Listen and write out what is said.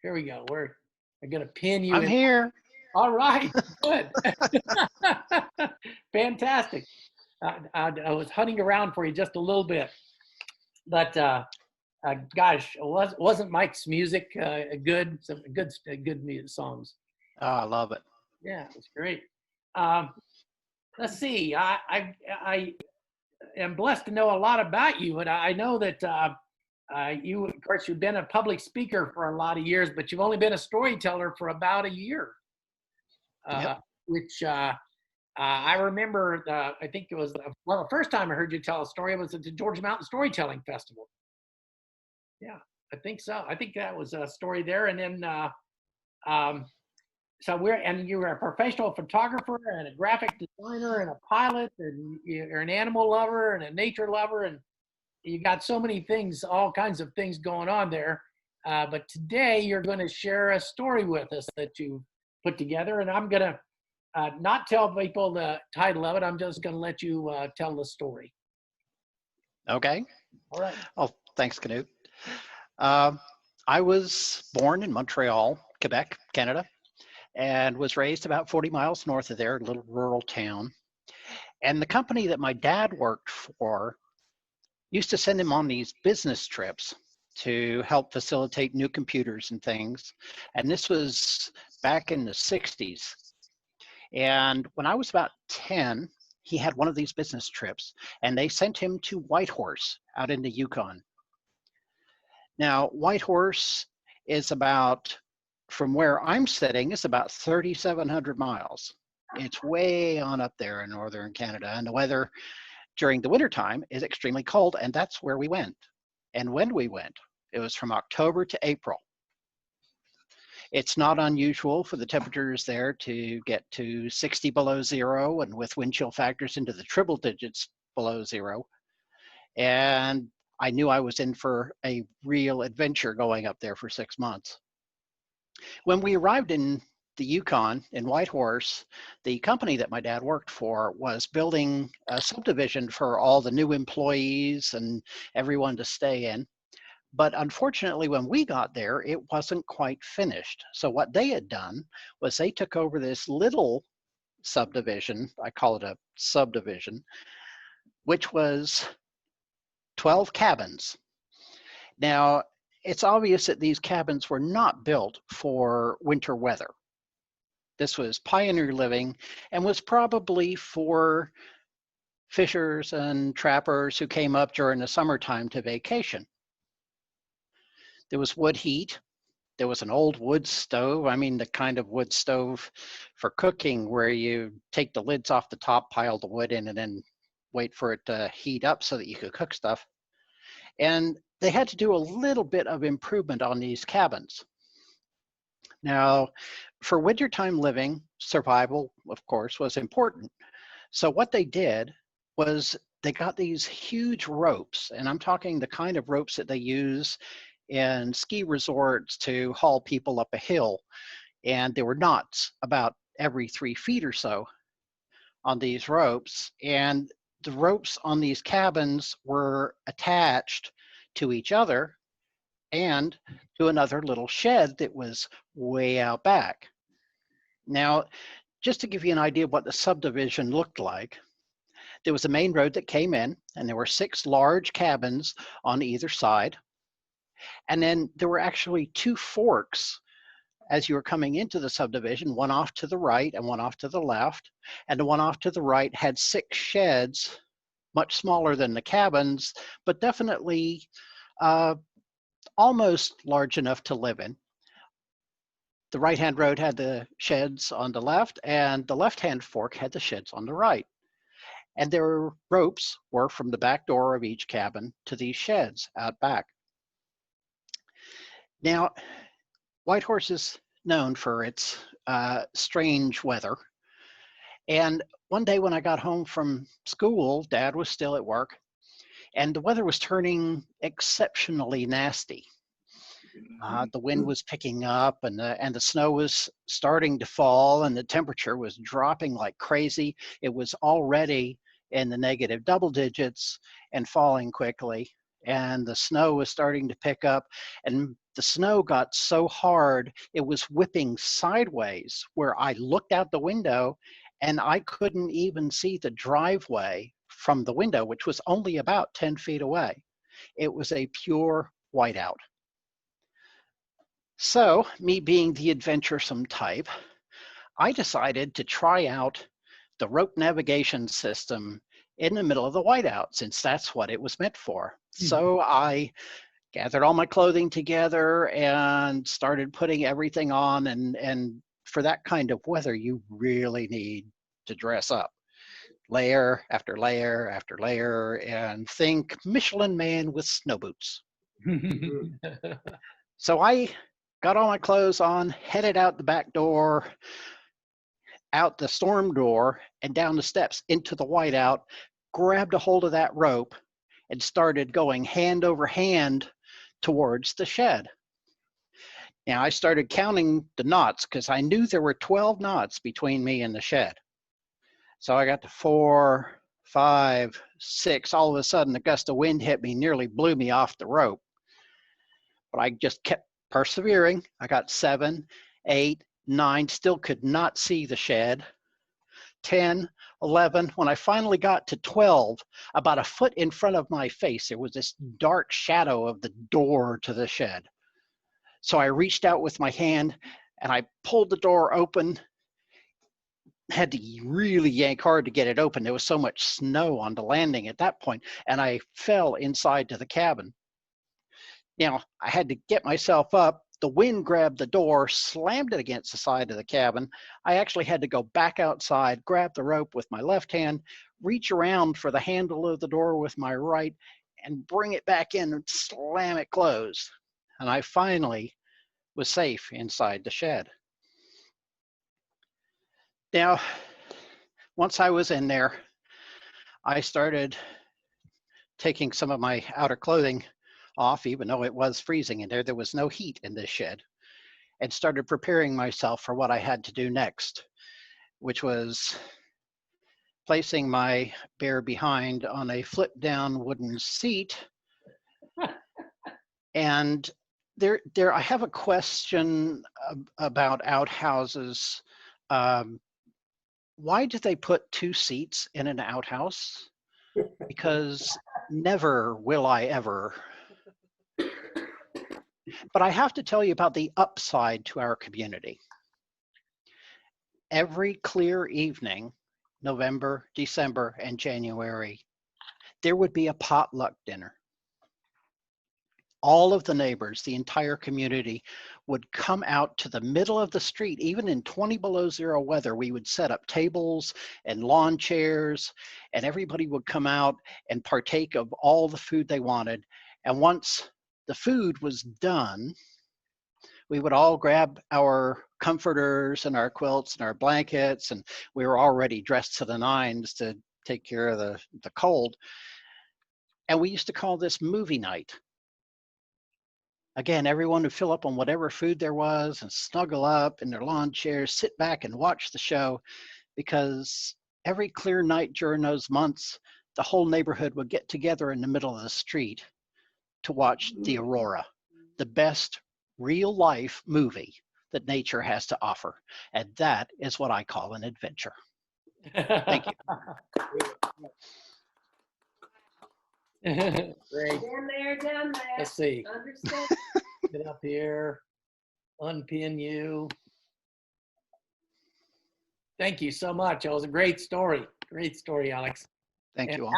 Here we go. I'm going to pin you I'm in. here. All right. Good. Fantastic. I was hunting around for you just a little bit, but gosh, wasn't Mike's music good? Some good music songs. Oh, I love it. Yeah, it was great. Um, let's see. I am blessed to know a lot about you, and I know that you, of course, you've been a public speaker for a lot of years, but you've only been a storyteller for about a year, Yep. which I remember. I think it was the first time I heard you tell a story was at the Georgia Mountain Storytelling Festival. Yeah, I think so. I think that was a story there, and then um, you were a professional photographer and a graphic designer and a pilot, and you're an animal lover and a nature lover, and you got so many things, all kinds of things going on there. But today you're going to share a story with us that you put together, and I'm going to not tell people the title of it. I'm just going to let you tell the story. Okay. All right. Oh, thanks, Canute. I was born in Montreal, Quebec, Canada, and was raised about 40 miles north of there, a little rural town. And the company that my dad worked for used to send him on these business trips to help facilitate new computers and things. And this was back in the 60s. And when I was about 10, he had one of these business trips, and they sent him to Whitehorse out in the Yukon. Now, Whitehorse is about, from where I'm sitting, it's about 3,700 miles. It's way on up there in northern Canada, and the weather during the wintertime is extremely cold, and that's where we went. And when we went, it was from October to April. It's not unusual for the temperatures there to get to 60 below zero, and with wind chill factors into the triple digits below zero. And I knew I was in for a real adventure going up there for 6 months. When we arrived in the Yukon in Whitehorse, the company that my dad worked for was building a subdivision for all the new employees and everyone to stay in. But unfortunately, when we got there, it wasn't quite finished. So what they had done was they took over this little subdivision, I call it a subdivision, which was 12 cabins. Now, it's obvious that these cabins were not built for winter weather. This was pioneer living and was probably for fishers and trappers who came up during the summertime to vacation. There was wood heat. There was an old wood stove. I mean, the kind of wood stove for cooking where you take the lids off the top, pile the wood in, and then wait for it to heat up so that you could cook stuff. And they had to do a little bit of improvement on these cabins. Now, for wintertime living, survival, of course, was important. So what they did was they got these huge ropes, and I'm talking the kind of ropes that they use in ski resorts to haul people up a hill. And there were knots about every 3 feet or so on these ropes. And the ropes on these cabins were attached to each other and to another little shed that was way out back. Now, just to give you an idea of what the subdivision looked like, there was a main road that came in, and there were 6 large cabins on either side. And then there were actually 2 forks as you were coming into the subdivision, one off to the right and one off to the left. And the one off to the right had 6 sheds, much smaller than the cabins, but definitely almost large enough to live in. The right-hand road had the sheds on the left, and the left-hand fork had the sheds on the right. And their ropes were from the back door of each cabin to these sheds out back. Now, Whitehorse is known for its strange weather. And one day when I got home from school, Dad was still at work, and the weather was turning exceptionally nasty. The wind was picking up, and the snow was starting to fall, and the temperature was dropping like crazy. It was already in the negative double digits and falling quickly. and the snow was starting to pick up, and the snow got so hard it was whipping sideways where I looked out the window and I couldn't even see the driveway from the window, which was only about 10 feet away. It was a pure whiteout. So, me being the adventuresome type, I decided to try out the rope navigation system in the middle of the whiteout, since that's what it was meant for. So I gathered all my clothing together and started putting everything on. And for that kind of weather, you really need to dress up, layer after layer after layer, and think Michelin Man with snow boots. So I got all my clothes on, headed out the back door, out the storm door, and down the steps into the whiteout, grabbed a hold of that rope, and started going hand over hand towards the shed. Now, I started counting the knots because I knew there were 12 knots between me and the shed. So I got to 4, 5, 6. All of a sudden, a gust of wind hit me, nearly blew me off the rope. But I just kept persevering. I got 7, 8, 9, still could not see the shed. 10, 11. When I finally got to 12, about a foot in front of my face, there was this dark shadow of the door to the shed. So I reached out with my hand and I pulled the door open, had to really yank hard to get it open. There was so much snow on the landing at that point, and I fell inside to the cabin. Now, I had to get myself up. The wind grabbed the door, slammed it against the side of the cabin. I actually had to go back outside, grab the rope with my left hand, reach around for the handle of the door with my right, and bring it back in and slam it closed. And I finally was safe inside the shed. Now, once I was in there, I started taking some of my outer clothing off, even though it was freezing in there. There was no heat in this shed, and started preparing myself for what I had to do next, which was placing my bare behind on a flip down wooden seat. And I have a question about outhouses. Why did they put 2 seats in an outhouse? Because never will I ever. But I have to tell you about the upside to our community. Every clear evening, November, December, and January, there would be a potluck dinner. All of the neighbors, the entire community, would come out to the middle of the street. Even in 20 below zero weather, we would set up tables and lawn chairs, and everybody would come out and partake of all the food they wanted. And once the food was done, we would all grab our comforters and our quilts and our blankets, and we were already dressed to the nines to take care of the cold. And we used to call this movie night. Again, everyone would fill up on whatever food there was and snuggle up in their lawn chairs, sit back and watch the show, because every clear night during those months, the whole neighborhood would get together in the middle of the street to watch the aurora, the best real life movie that nature has to offer. And that is what I call an adventure. Thank you. Great. Down there. Let's see. Understand? Get up here. Unpin you. Thank you so much. That was a great story. Great story, Alex. Thank And you all.